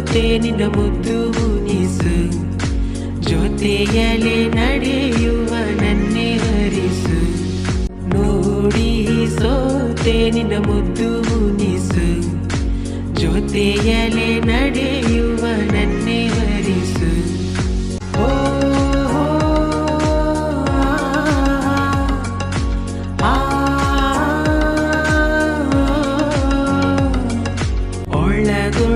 ಸೋತೆ ನಿನ್ನ ಮುದ್ದು ಮುನಿಸು, ಜೊತೆಯಲೆ ನಡೆಯುವ ನನ್ನೆ ಹರಿಸು. ನೋಡಿ ಸೋತೆ ನಿನ್ನ ಮುದ್ದು ಮುನಿಸು, ಜೊತೆಯಲೆ ನಡೆಯುವ ನನ್ನೆ ಹರಿಸು. ಒಳಗೊ